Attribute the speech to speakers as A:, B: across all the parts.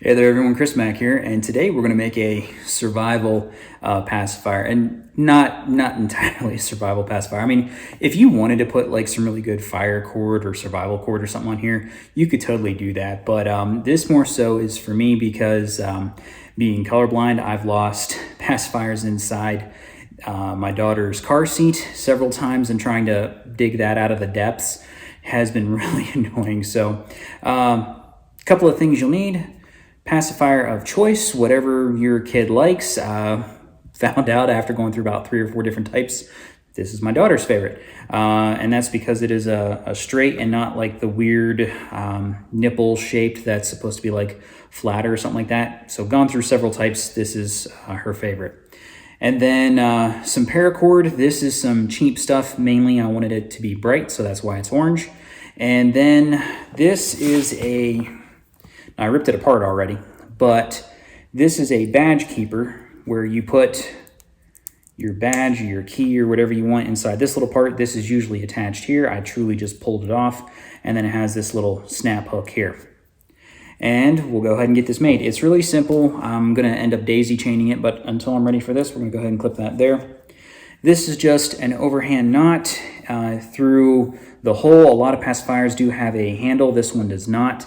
A: Hey there everyone, Chris Mack here, and today we're going to make a survival pacifier, and not entirely a survival pacifier. I mean, if you wanted to put like some really good fire cord or survival cord or something on here, you could totally do that, but this more so is for me because being colorblind, I've lost pacifiers inside my daughter's car seat several times, and trying to dig that out of the depths has been really annoying. So a couple of things you'll need: pacifier of choice, whatever your kid likes. Found out after going through about 3 or 4 different types, this is my daughter's favorite. And that's because it is a straight and not like the weird nipple shaped that's supposed to be like flatter or something like that. So gone through several types. This is her favorite. And then some paracord. This is some cheap stuff. Mainly I wanted it to be bright, so that's why it's orange. And then this is I ripped it apart already, but this is a badge keeper where you put your badge or your key or whatever you want inside this little part. This is usually attached here. I truly just pulled it off, and then it has this little snap hook here. And we'll go ahead and get this made. It's really simple. I'm going to end up daisy chaining it, but until I'm ready for this, we're going to go ahead and clip that there. This is just an overhand knot through the hole. A lot of pacifiers do have a handle. This one does not.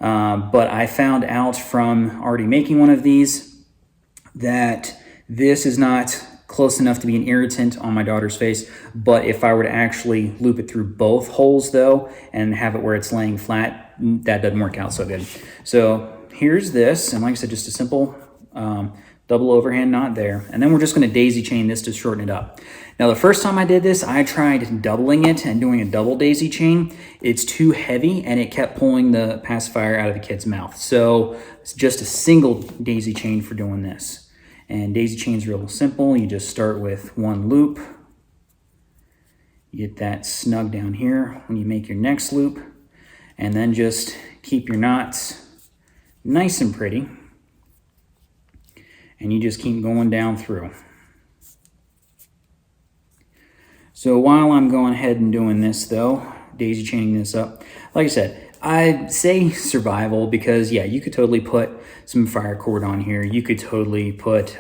A: But I found out from already making one of these that this is not close enough to be an irritant on my daughter's face. But if I were to actually loop it through both holes though, and have it where it's laying flat, that doesn't work out so good. So here's this, and like I said, just a simple double overhand knot there. And then we're just gonna daisy chain this to shorten it up. Now, the first time I did this, I tried doubling it and doing a double daisy chain. It's too heavy, and it kept pulling the pacifier out of the kid's mouth. So it's just a single daisy chain for doing this. And daisy chain's real simple. You just start with one loop. You get that snug down here when you make your next loop, and then just keep your knots nice and pretty. And you just keep going down through. So while I'm going ahead and doing this though, daisy chaining this up, like I said, I say survival because yeah, you could totally put some fire cord on here. You could totally put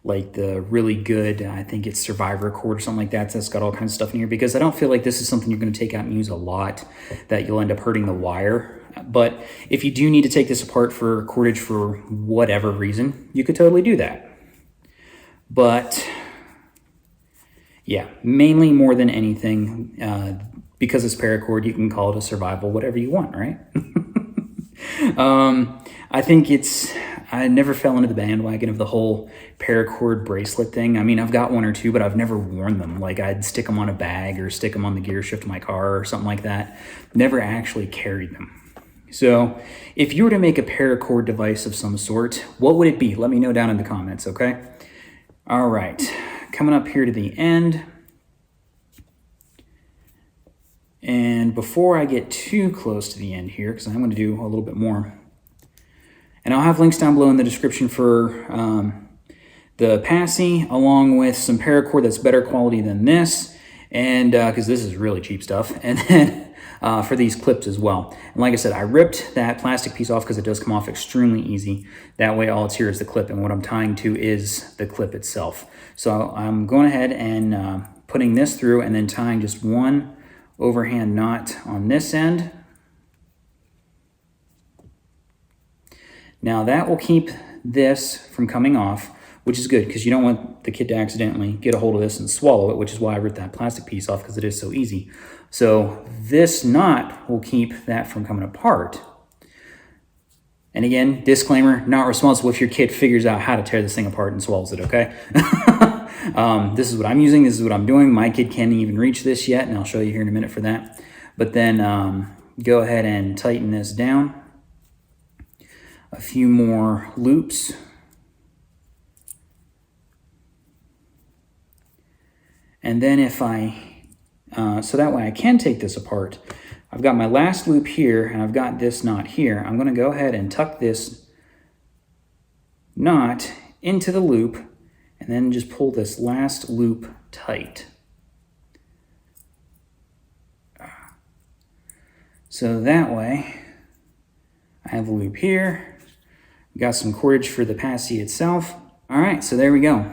A: like the really good, I think it's survivor cord or something like that. That's got all kinds of stuff in here, because I don't feel like this is something you're going to take out and use a lot, that you'll end up hurting the wire. But if you do need to take this apart for cordage for whatever reason, you could totally do that. But yeah, mainly more than anything, because it's paracord, you can call it a survival, whatever you want, right? I think I never fell into the bandwagon of the whole paracord bracelet thing. I mean, I've got one or two, but I've never worn them. Like, I'd stick them on a bag or stick them on the gear shift of my car or something like that. Never actually carried them. So if you were to make a paracord device of some sort, what would it be? Let me know down in the comments, okay? All right, coming up here to the end. And before I get too close to the end here, because I'm going to do a little bit more, and I'll have links down below in the description for the Passy, along with some paracord that's better quality than this, and because this is really cheap stuff, and then for these clips as well. And like I said, I ripped that plastic piece off because it does come off extremely easy. That way all it's here is the clip, and what I'm tying to is the clip itself. So I'm going ahead and putting this through, and then tying just one overhand knot on this end. Now that will keep this from coming off, which is good because you don't want the kid to accidentally get a hold of this and swallow it, which is why I ripped that plastic piece off, because it is so easy. So this knot will keep that from coming apart. And again, disclaimer, not responsible if your kid figures out how to tear this thing apart and swallows it, okay? This is what I'm using. This is what I'm doing. My kid can't even reach this yet, and I'll show you here in a minute for that. But then go ahead and tighten this down. A few more loops. And then if so that way I can take this apart. I've got my last loop here, and I've got this knot here. I'm going to go ahead and tuck this knot into the loop, and then just pull this last loop tight. So that way I have a loop here, We got some cordage for the passy itself. All right, so there we go.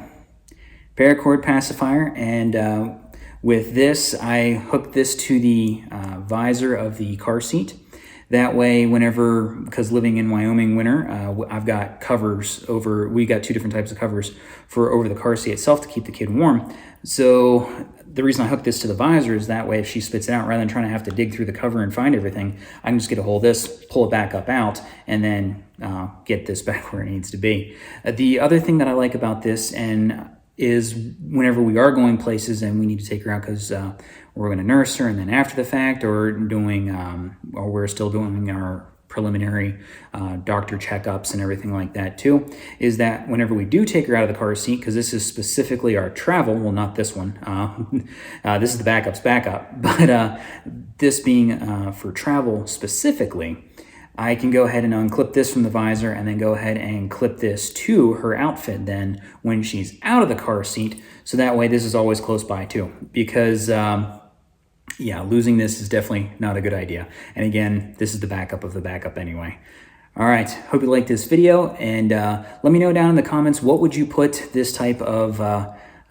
A: Paracord pacifier, and with this, I hooked this to the visor of the car seat. That way, whenever, because living in Wyoming winter, I've got covers over, we got two different types of covers for over the car seat itself to keep the kid warm. So the reason I hooked this to the visor is that way if she spits it out, rather than trying to have to dig through the cover and find everything, I can just get a hold of this, pull it back up out, and then get this back where it needs to be. The other thing that I like about this is whenever we are going places and we need to take her out because we're going to nurse her, and then after the fact, or we're still doing our preliminary doctor checkups and everything like that too, is that whenever we do take her out of the car seat, because this is specifically our travel, well, not this one, this is the backup's backup, but this being for travel specifically, I can go ahead and unclip this from the visor and then go ahead and clip this to her outfit then when she's out of the car seat. So that way this is always close by too, because yeah, losing this is definitely not a good idea. And again, this is the backup of the backup anyway. All right, hope you liked this video, and let me know down in the comments, what would you put this type of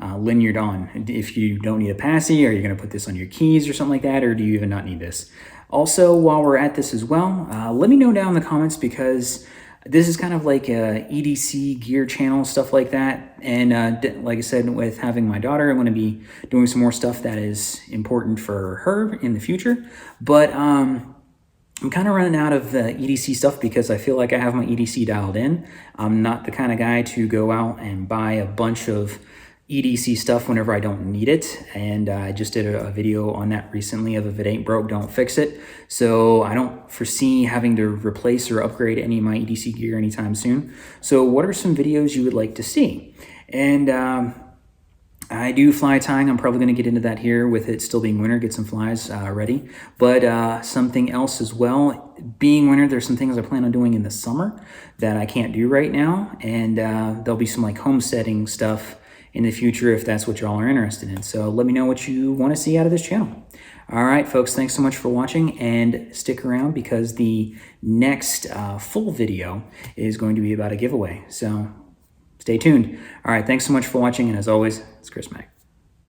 A: Lanyard on? If you don't need a passy, are you going to put this on your keys or something like that, or do you even not need this? Also, while we're at this as well, let me know down in the comments, because this is kind of like a EDC gear channel, stuff like that. And like I said, with having my daughter, I'm going to be doing some more stuff that is important for her in the future. But I'm kind of running out of EDC stuff because I feel like I have my EDC dialed in. I'm not the kind of guy to go out and buy a bunch of EDC stuff whenever I don't need it, and I just did a video on that recently of if it ain't broke, don't fix it. So I don't foresee having to replace or upgrade any of my EDC gear anytime soon. So what are some videos you would like to see? And I do fly tying. I'm probably going to get into that here with it still being winter, get some flies ready. But something else as well, being winter, there's some things I plan on doing in the summer that I can't do right now, and there'll be some like homesteading stuff in the future if that's what y'all are interested in. So let me know what you want to see out of this channel. All right, folks, thanks so much for watching, and stick around because the next full video is going to be about a giveaway. So stay tuned. All right, thanks so much for watching, and as always, it's Chris Mack.